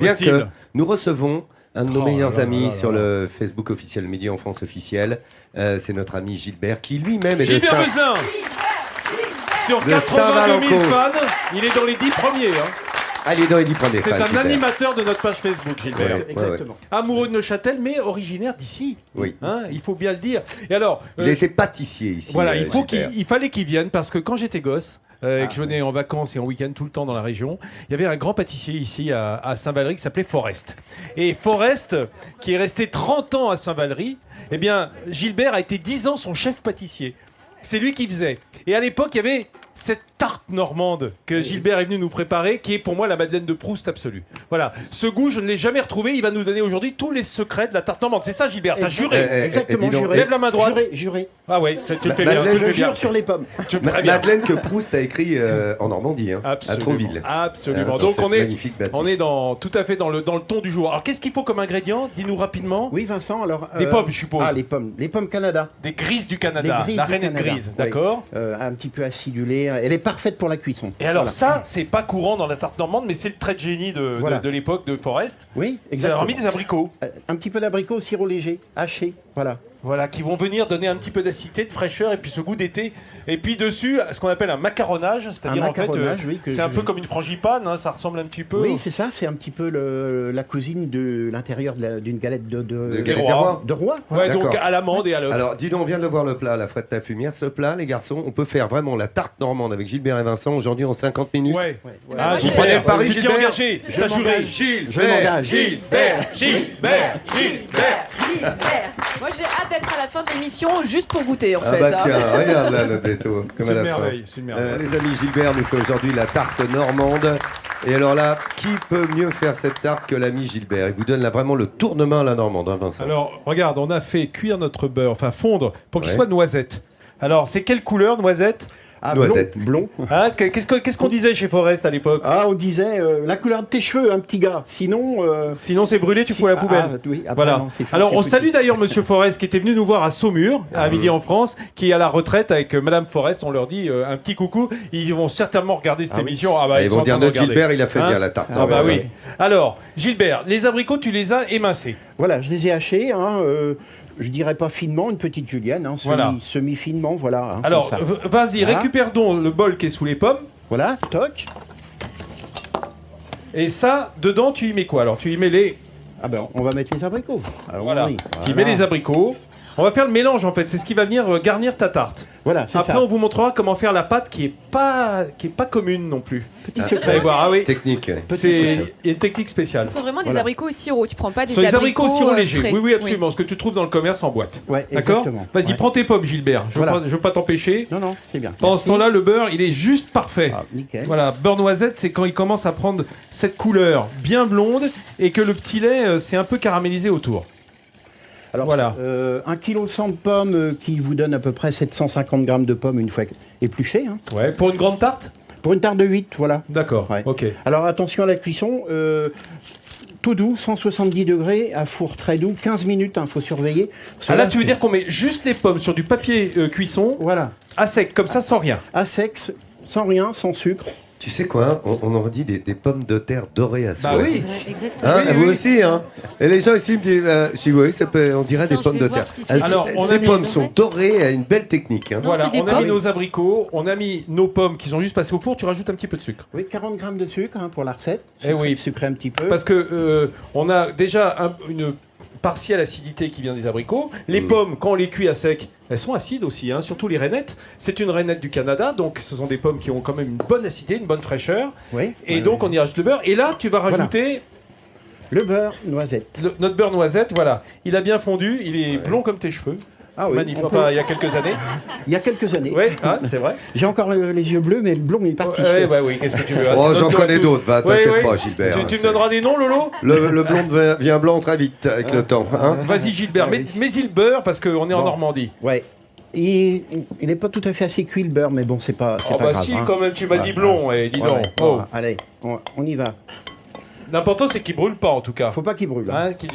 Bien Possible. que nous recevons un de nos Oh meilleurs là là amis là sur là. le Facebook officiel Midi en France officiel. C'est notre ami Gilbert qui lui-même est de Gilbert Saint... Beuzelin. Sur De 82 000 Saint-Valentin. fans, il est dans les 10 premiers. Hein. Allez, dans les 10 premiers C'est fans, un Gilbert. animateur de notre page Facebook, Gilbert. Ouais. Exactement. Amoureux de Neuchâtel, mais originaire d'ici. Oui. Hein, il faut bien le dire. Et alors, Il a été pâtissier ici. voilà, Gilbert. il fallait qu'il vienne parce que quand j'étais gosse, et que je venais en vacances et en week-end tout le temps dans la région, il y avait un grand pâtissier ici à Saint-Valery qui s'appelait Forest. Et Forest, qui est resté 30 ans à Saint-Valery, eh bien, Gilbert a été 10 ans son chef pâtissier. C'est lui qui faisait. Et à l'époque, il y avait cette tarte normande que Gilbert est venu nous préparer, qui est pour moi la Madeleine de Proust absolue. Voilà. Ce goût, je ne l'ai jamais retrouvé. Il va nous donner aujourd'hui tous les secrets de la tarte normande. C'est ça, Gilbert. T'as juré. Exactement, dis donc, juré. Lève la main droite. Juré. Ah ouais, tu le fais bien. Madeleine, tu le Je fais bien. jure sur les pommes. Très bien. Madeleine que Proust a écrit en Normandie, hein, à Absolument. Trouville. Absolument. Dans Donc cette on est, magnifique bâtisse. on est tout à fait dans le ton du jour. Alors qu'est-ce qu'il faut comme ingrédient? Dis-nous rapidement. Oui, Vincent, alors... Des pommes, je suppose. Ah, les pommes. Les pommes Canada. Des grises du Canada. Les grises La du rainette Canada, grise, oui. d'accord. Un petit peu acidulée. Elle est parfaite pour la cuisson. Et alors Voilà. ça, c'est pas courant dans la tarte normande, mais c'est le trait de génie de, Voilà. de l'époque de Forest. Oui, C'est exactement. remis des abricots. Un petit peu d'abricot au sirop léger, haché. Voilà. Voilà, qui vont venir donner un petit peu d'acidité, de fraîcheur et puis ce goût d'été. Et puis dessus, ce qu'on appelle un macaronnage, c'est-à-dire Un en fait, macaronnage, oui, que c'est un je- peu comme une frangipane, hein, ça ressemble un petit peu. Oui, c'est ça. C'est un petit peu la cuisine de l'intérieur d'une galette de galette rois. des rois. de roi. Ouais, donc D'accord. à l'amande et à l'œuf. Alors, dis donc, on vient de le voir le plat, la frette de la fumière. Ce plat, les garçons, on peut faire vraiment la tarte normande avec Gilbert et Vincent aujourd'hui en 50 minutes. Ouais. Ouais, Ah, voilà. Vous prenez le pari, tu t'es Gilbert engagé, t'as juré. m'engage. Je m'engage. Gilbert, Gilbert, Gilbert. Moi j'ai hâte d'être à la fin de l'émission juste pour goûter en Ah fait. bah hein. tiens, regarde là le béto, C'est comme à une la fin. merveille, c'est une merveille. Les amis, Gilbert nous fait aujourd'hui la tarte normande. Et alors là, qui peut mieux faire cette tarte que l'ami Gilbert? Il vous donne là vraiment le tournement à la normande, hein, Vincent. Alors, regarde, on a fait cuire notre beurre, enfin fondre, pour qu'il Ouais. soit noisette. Alors, c'est quelle couleur, noisette? Ah, Noisette. Blond. Hein, qu'est-ce qu'on disait chez Forest à l'époque? Ah, on disait la couleur de tes cheveux, un petit gars. Sinon. Sinon, c'est brûlé, tu fous à la poubelle. Ah, oui, après, Voilà. non, c'est fou, Alors, c'est on foutu. salue d'ailleurs Monsieur Forest qui était venu nous voir à Saumur, à Midi en France, qui est à la retraite avec Madame Forest. On leur dit un petit coucou. Ils vont certainement regarder cette Ah oui. émission. Ah bah, Ils sont vont en dire train de notre regarder. Gilbert, il a fait Hein bien la tarte Ah normande. bah oui. Alors, Gilbert, les abricots, tu les as émincés. Voilà, je les ai hachés. Je dirais pas finement, une petite julienne. Voilà. Semi-finement, voilà. Alors, comme ça. vas-y, Voilà. récupère donc le bol qui est sous les pommes. Voilà, toc. Et ça, dedans, tu y mets quoi? Alors, tu y mets les... Ah ben, on va mettre les abricots. Alors, Voilà. oui, Tu y voilà. mets les abricots. On va faire le mélange, en fait. C'est ce qui va venir garnir ta tarte. Voilà, c'est Après, ça. on vous montrera comment faire la pâte qui est pas commune non plus. Petit Vous secret. allez voir, ah oui. Technique. C'est une technique spéciale. Ce sont vraiment des Voilà. abricots au sirop. Tu prends pas des Sur les abricots au sirop euh, léger. frais. Oui, oui, absolument. Ce que tu trouves dans le commerce en boîte. Ouais, D'accord. exactement. Vas-y, Ouais. prends tes pommes, Gilbert. Je Voilà. ne veux pas t'empêcher. Non, non, c'est bien. Pendant ce temps-là, le beurre, il est juste parfait. Ah, nickel. Voilà, beurre noisette, c'est quand il commence à prendre cette couleur bien blonde et que le petit lait s'est un peu caramélisé autour. Alors, Voilà. 1 kg 100 de pommes qui vous donne à peu près 750 grammes de pommes une fois épluchées. Hein. Ouais, pour une grande tarte? Pour une tarte de 8, voilà. D'accord, Ouais. ok. Alors attention à la cuisson, tout doux, 170 degrés, à four très doux, 15 minutes, il faut surveiller. Parce que Ah là, tu veux dire qu'on met juste les pommes sur du papier cuisson, Voilà, à sec, comme ça, sans rien. à sec, sans rien, sans sucre. Tu sais quoi, on aurait dit des pommes de terre dorées à souhait. Bah oui. Ouais, exactement. Hein, Oui, vous oui. aussi, hein. Et les gens ici me disent, si oui, on dirait des Attends, pommes je vais de voir terre. si c'est- Alors, on a ces mis- pommes sont dorées à une belle technique. Hein. Non, Voilà, c'est des on a mis pommes. nos abricots, on a mis nos pommes qui sont juste passées au four, tu rajoutes un petit peu de sucre. Oui, 40 grammes de sucre hein, pour la recette. Eh oui. Sucré un petit peu. Parce que on a déjà une partielle acidité qui vient des abricots. Les pommes, quand on les cuit à sec, elles sont acides aussi, hein, surtout les rainettes. C'est une rainette du Canada, donc ce sont des pommes qui ont quand même une bonne acidité, une bonne fraîcheur. Oui. Et donc on y rajoute le beurre. Et là, tu vas rajouter Le beurre, noisette. notre beurre noisette. Voilà, il a bien fondu, il est blond comme tes cheveux. Ah oui, Magnifique. on peut- Enfin, il y a quelques années. il y a quelques années. Oui, hein, c'est vrai. J'ai encore les yeux bleus, mais le blond il est parti. Ouais, bah oui, qu'est-ce que tu veux hein, Oh, c'est j'en notre connais tous. d'autres, va, Ouais, t'inquiète ouais. pas, Gilbert. Tu me donneras des noms, Lolo? Le blond devient blanc très vite avec le temps. Hein. Vas-y, Gilbert, Ouais, mets-y le beurre parce qu'on est en Bon. Normandie. Ouais. Il n'est pas tout à fait assez cuit le beurre, mais bon, c'est pas, Oh pas bah grave. si, hein. quand même, tu m'as dit blond, et dis Ouais, donc. ouais. Oh. Bon, allez, on y va. L'important, c'est qu'il brûle pas, en tout cas. Faut pas qu'il brûle. hein. Hein, qu'il ne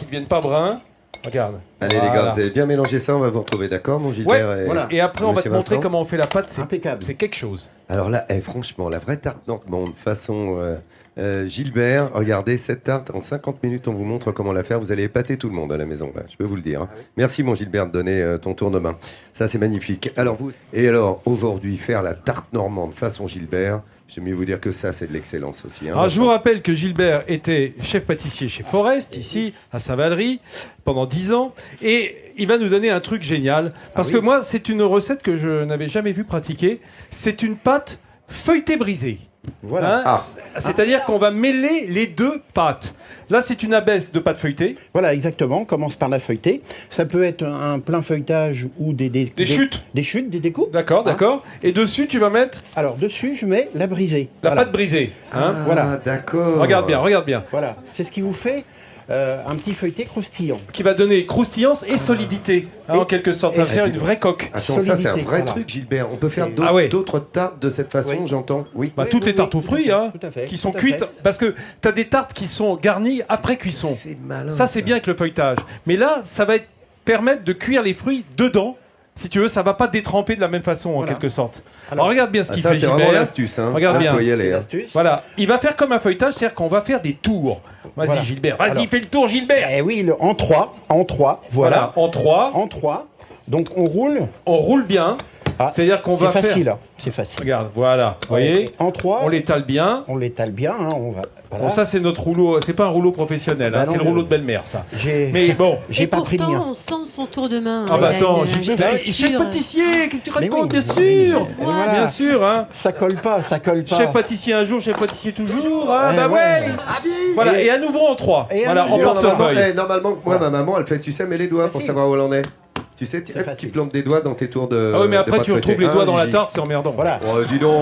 devienne pas brun. Regarde. Allez les gars, vous avez bien mélangé ça, on va vous retrouver, d'accord mon Gilbert Ouais, et, voilà. Et après, on va te Monsieur montrer Vincent comment on fait la pâte. Impeccable. C'est quelque chose. Alors là, franchement, la vraie tarte normande façon Gilbert, regardez cette tarte, en 50 minutes on vous montre comment la faire, vous allez épater tout le monde à la maison, là, je peux vous le dire. Hein. Merci mon Gilbert de donner ton tour de main, ça c'est magnifique. Alors aujourd'hui, faire la tarte normande façon Gilbert, je vais mieux vous dire que ça c'est de l'excellence aussi. Hein, Alors, je vous rappelle que Gilbert était chef pâtissier chez Forest, ici, à Saint-Valery, pendant 10 ans. Et il va nous donner un truc génial. Parce que moi, c'est une recette que je n'avais jamais vu pratiquer. C'est une pâte feuilletée brisée. Voilà. Hein, c'est-à-dire qu'on va mêler les deux pâtes. Là, c'est une abaisse de pâte feuilletée. Voilà, exactement. On commence par la feuilletée. Ça peut être un plein feuilletage ou des chutes. Des chutes, des découpes. D'accord, Hein. d'accord. Et dessus, tu vas mettre Alors, dessus, je mets la brisée. la Voilà. pâte brisée. Hein. Voilà. D'accord. Regarde bien, regarde bien. Voilà. C'est ce qui vous fait un petit feuilleté croustillant. Qui va donner croustillance et solidité. Hein, en quelque sorte, ça va et- faire une vraie coque. Attends, ça c'est un Solidité, vrai voilà. truc Gilbert, on peut faire Ah ouais. d'autres tartes de cette façon, Oui. j'entends. Oui. Bah, Oui, toutes oui, les tartes oui, aux fruits, hein, tout à fait, qui sont tout à cuites, fait. parce que tu as des tartes qui sont garnies après cuisson. C'est malin. Ça, c'est bien avec le feuilletage. Mais là, ça va permettre de cuire les fruits dedans. Si tu veux, ça va pas détremper de la même façon, en Voilà. quelque sorte. Alors, Alors, regarde bien ce qu'il Ça fait, c'est vraiment Gilbert. l'astuce. Hein. Regarde bien. On peut y aller. Hein. L'astuce. Voilà, il va faire comme un feuilletage, c'est-à-dire qu'on va faire des tours. Vas-y, Voilà. Gilbert, vas-y, Alors. fais le tour, Gilbert. Eh oui, en 3, voilà. Voilà, en 3, En 3. Donc, on roule. on roule bien. Ah, C'est-à-dire qu'on va C'est facile, faire... hein. C'est facile. Regarde, voilà, vous voyez, En 3, on l'étale bien. on l'étale bien. Hein, on va, voilà. Bon, ça, c'est notre rouleau, c'est pas un rouleau professionnel, Bah hein, non, c'est le mais- rouleau de belle-mère, ça. J'ai Mais bon... j'ai Et pas pris le pourtant, mien. on sent son tour de main. Ah bah Il a attends, un geste chef sûr. pâtissier, qu'est-ce que tu Mais racontes, oui, bien mais sûr, ça se voit. Voilà. bien sûr, hein. Ça colle pas, ça colle pas. Chef pâtissier un jour, chef pâtissier toujours, hein, Eh bah ouais. ouais. Voilà, et à nouveau en 3, Et à voilà, en nouveau. portefeuille. Normalement, moi, ma maman, elle fait, tu sais, mets les doigts pour Facile. savoir où elle en est. Tu sais, tu facile. plantes des doigts dans tes tours de. Ah oui, mais de après pâte tu retrouves feuilletée. les doigts Hein, dans la Gigi tarte, c'est emmerdant. Voilà. Oh, dis donc,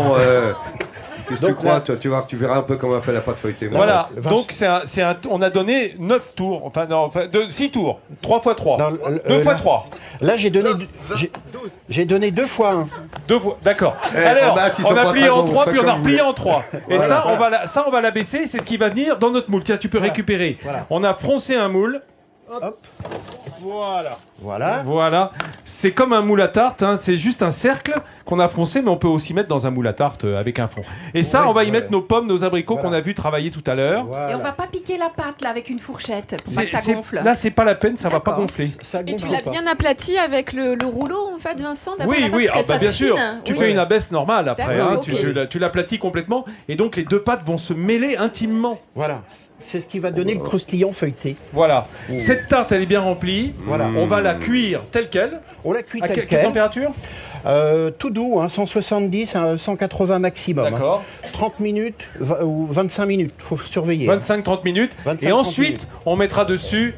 qu'est-ce que tu Donc, crois là- toi, tu verras un peu comment on fait la pâte feuilletée. moi. Voilà, Vingt- donc on a donné 9 tours, enfin non, 6 tours, 3 x 3, Non, 2 x là- 3, Là, j'ai donné 2 fois 1. 2 fois, d'accord. en Alors, maths, ils on sont a pas plié très en bons, 3, faites puis on a comme vous replié voulez. en 3. Et Voilà. ça, on va la baisser, c'est ce qui va venir dans notre moule. Tiens, tu peux récupérer. Voilà. On a froncé un moule. Hop. Voilà. Voilà. Voilà, c'est comme un moule à tarte, hein. C'est juste un cercle qu'on a foncé, mais on peut aussi mettre dans un moule à tarte avec un fond. Et ça, on va y ouais. mettre nos pommes, nos abricots Voilà. qu'on a vu travailler tout à l'heure. Voilà. Et on va pas piquer la pâte là avec une fourchette pour pas C'est- que ça c'est- gonfle. Là, c'est pas la peine, ça va pas D'accord. gonfler. Ça Et tu gonfle l'as pas. bien aplati avec le rouleau en fait, Vincent, d'abord Oui, la pâte oui, pour qu'elle soit bien sûr. fine. Tu Oui. fais une abaisse normale après, D'accord, hein. ok. Tu l'aplatis complètement, et donc les deux pâtes vont se mêler intimement. Voilà. C'est ce qui va donner le croustillant feuilleté. Voilà. Cette tarte, elle est bien remplie. Voilà. On va la cuire telle quelle. On la cuit À telle quelle quelle. température Tout doux, hein, 170 à 180 maximum. hein. D'accord. 30 minutes ou 25 minutes, faut surveiller. 25-30 minutes. 25-30 Et ensuite, minutes. on mettra dessus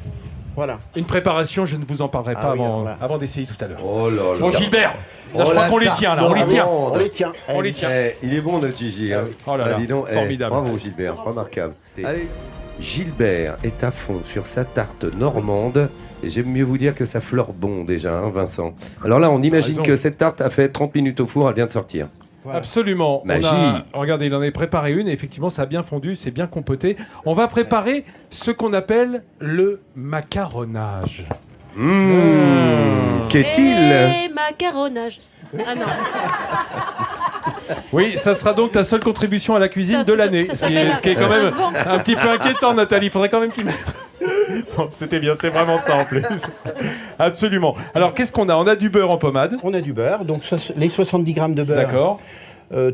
Voilà. une préparation. Je ne vous en parlerai pas Ah oui, avant, voilà. avant d'essayer tout à l'heure. Oh là là. Bon, Gilbert, là, Oh, je crois la qu'on les tarte tient, là. On les tient. normande. On les tient. On les tient. Il est bon notre Gigi. Hein. Oh là là, dis donc, formidable. bravo Gilbert, remarquable. Allez. Gilbert est à fond sur sa tarte normande. Et j'aime mieux vous dire que ça fleure bon déjà, hein, Vincent. Alors là, on imagine raison. que cette tarte a fait 30 minutes au four, elle vient de sortir. Voilà. Absolument. Magie. Regardez, il en a préparé une et effectivement, ça a bien fondu, c'est bien compoté. On va préparer ce qu'on appelle le macaronnage. Qu'est-il Et macaronnage. Ah non. Oui, ça sera donc ta seule contribution à la cuisine Ça, de l'année. ça Ce qui est s'appelle ce qui est quand même un vent. un petit peu inquiétant, Nathalie. Il faudrait quand même qu'il mette. Bon, c'était bien, c'est vraiment ça en plus. Absolument. Alors, qu'est-ce qu'on a? On a du beurre en pommade. On a du beurre, donc les 70 grammes de beurre. D'accord.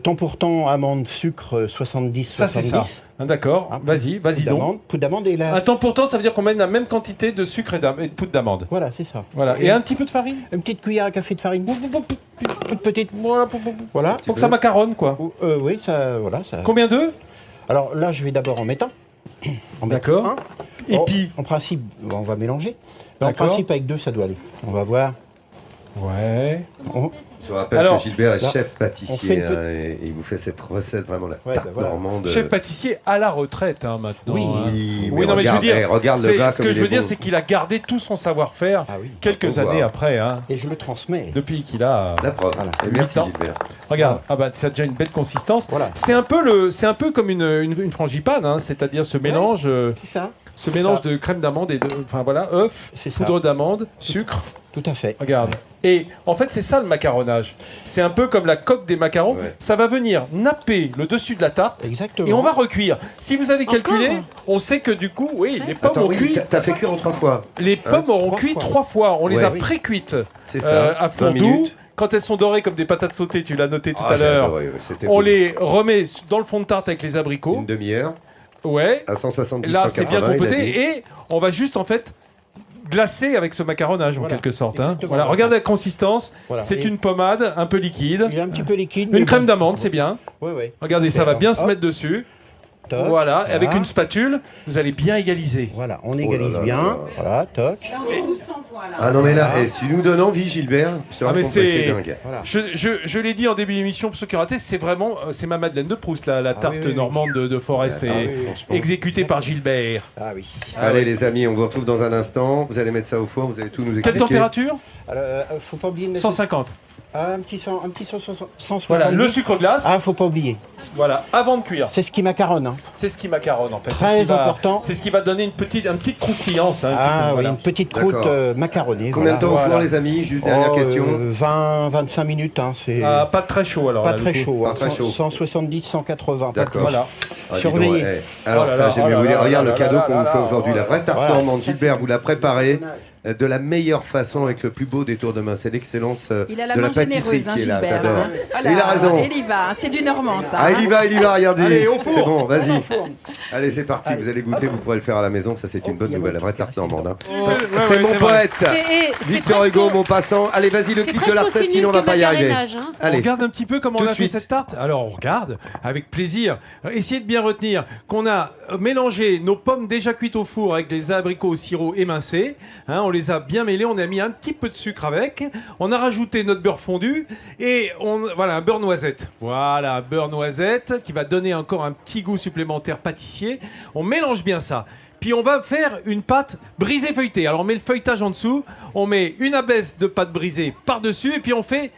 Temps pour temps, amande, sucre, 70, Ça, c'est 70. ça. Ah, d'accord. Hein, Vas-y Poudre donc. d'amande, poudre d'amande et la... Un temps pour temps, ça veut dire qu'on met la même quantité de sucre et de poudre d'amande. Voilà, c'est ça. Voilà. Et un petit peu de farine. Une petite cuillère à café de farine. Toute petite. Voilà, Voilà. pour que ça macaronne, quoi. Oui, ça, voilà. Ça... Combien d'œufs? Alors là, je vais d'abord en mettre un. En mettre D'accord. un. Et Oh, puis. en principe, on va mélanger. Mais en D'accord. principe, avec deux, ça doit aller. On va voir. Ouais. Je vous rappelle Alors, que Gilbert est là, chef on pâtissier fait une et il vous fait cette recette, vraiment la Ouais, tarte bah voilà. normande. Chef pâtissier à la retraite maintenant. Oui. hein. Oui, Oui, non, mais je veux dire, regarde le c'est- gars ce comme que il je veux est dire, bon. c'est qu'il a gardé tout son savoir-faire Ah oui. quelques Faut années voir. après, hein, Et je le transmets. depuis qu'il a. La preuve. Voilà. Et merci 8 ans. Gilbert. Regarde, ah bah, ça a déjà une belle consistance. Voilà. C'est un peu comme une frangipane, hein, c'est-à-dire ce mélange, C'est ça. de crème d'amande et de, enfin voilà, œuf, C'est ça. poudre d'amande, sucre. Tout à fait. Regarde. Et en fait, c'est ça le macaronnage. C'est un peu comme la coque des macarons. Ouais. Ça va venir napper le dessus de la tarte. Exactement. Et on va recuire. Si vous avez calculé, Encore on sait que du coup, oui, les pommes Attends, ont oui, cuit. t'as fait cuire en 3 fois. Les pommes auront 3 cuit fois. 3 fois. On les Ouais. a Oui. pré-cuites C'est ça. à 20 fond doux. minutes. Quand elles sont dorées comme des patates sautées, tu l'as noté tout Ah, à j'ai l'heure. adoré, ouais, c'était On cool. les remet dans le fond de tarte avec les abricots. Une demi-heure Ouais. à 170, Là, c'est bien 180, il a dit. compoté. Et on va juste en fait glacer avec ce macaronnage en Voilà, quelque sorte. Hein. exactement. Voilà, regarde la consistance. Voilà. C'est Et- une pommade un peu liquide. Il est un petit peu liquide. mais Une crème bon. d'amande, c'est bien. Oui, oui. Regardez, ça va bien se Hop, mettre dessus. toc, Voilà, avec une spatule, vous allez bien égaliser. Voilà, on là égalise là bien. là. Voilà, toc. Là, on est tous sans voix, là. Ah non mais là, si nous donne envie Gilbert, je te Ah, mais raconte, c'est- c'est dingue. Voilà. Je l'ai dit en début d'émission, pour ceux qui ont raté, c'est vraiment c'est ma Madeleine de Proust, la tarte oui, oui, oui. normande de Forest, Ah, et oui, franchement. exécutée par Gilbert. Ah oui. Allez les amis, on vous retrouve dans un instant. Vous allez mettre ça au four, vous allez tout nous Quelle expliquer. température Alors, faut pas oublier de mettre 150. un petit 170. Voilà, le sucre glace, Ah, faut pas oublier. voilà, avant de cuire. C'est ce qui macaronne. Hein. C'est ce qui macaronne en fait. Très C'est ce qui va- important. C'est ce qui va donner une petite croustillance. Hein, un petit peu, Ah oui, voilà. une petite croûte D'accord. macaronnée. Combien de temps au Voilà. four les amis? Juste dernière question. 20-25 minutes. Hein, c'est Ah, pas très chaud alors. pas là, le très coup. chaud. Pas hein, très chaud. 170, 180. pas D'accord. plus. Voilà. Ah, dis Surveillez. donc, Alors Oh là ça, là, j'aime oh mieux là vous là dire. là Regarde le là cadeau là qu'on là vous fait là aujourd'hui. là La vraie tarte Voilà. normande. Gilbert, vous l'a préparée de la meilleure façon avec le plus beau des tours de main. C'est l'excellence Il a la de la main pâtisserie généreuse, hein, qui est là. Gilbert. J'adore. hein. Voilà, Il a raison. Il y va, c'est du normand, ça. Ah, il y va, regardez. Allez, au four. C'est bon, vas-y. Au four. Allez, c'est parti. Vous allez goûter, vous pourrez le faire à la maison. Ça, c'est une bonne il y a nouvelle. La vraie mon tarte petit normande. hein. Ouais, C'est ouais, mon c'est vrai. poète. Victor Hugo, mon passant. Allez, vas-y, le C'est clip de la presque aussi recette, nul sinon on que va pas y arriver. macaronage, hein. On Allez. regarde un petit peu comment Tout on a de fait suite. cette tarte. Alors on regarde avec plaisir. Essayez de bien retenir qu'on a mélangé nos pommes déjà cuites au four avec des abricots au sirop émincé. Hein, on les a bien mêlés. On a mis un petit peu de sucre avec. On a rajouté notre beurre fondu et voilà un beurre noisette. Voilà un beurre noisette qui va donner encore un petit goût supplémentaire pâtissier. On mélange bien ça. Puis on va faire une pâte brisée feuilletée. Alors on met le feuilletage en dessous, on met une abaisse de pâte brisée par-dessus et puis on fait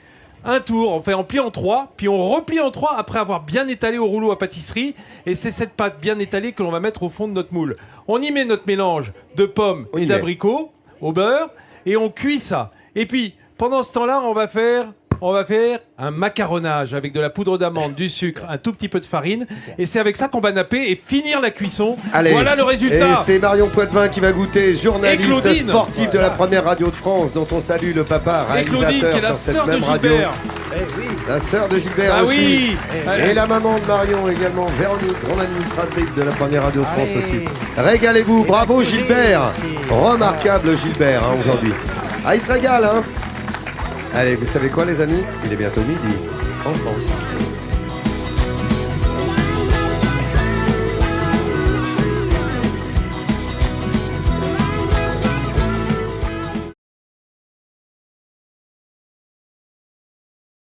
un tour, on plie en 3, puis on replie en 3 après avoir bien étalé au rouleau à pâtisserie. Et c'est cette pâte bien étalée que l'on va mettre au fond de notre moule. On y met notre mélange de pommes On et y est. d'abricots au beurre et on cuit ça. Et puis pendant ce temps-là, on va faire un macaronnage avec de la poudre d'amande, du sucre, un tout petit peu de farine. Et c'est avec ça qu'on va napper et finir la cuisson. Allez. Voilà le Et résultat. c'est Marion Poitvin qui va goûter, Et journaliste Claudine. sportif de la première radio de France, dont on salue le papa, Et Claudine, réalisateur qui est la sur cette sœur de même radio. Gilbert. La sœur de Gilbert Ah aussi. oui. Et la maman de Marion également, Véronique, grande administratrice de la première radio de France Allez. aussi. Régalez-vous, bravo Gilbert. Remarquable Gilbert hein, aujourd'hui. Ah, il se régale, hein. Allez, vous savez quoi les amis? Il est bientôt midi en France.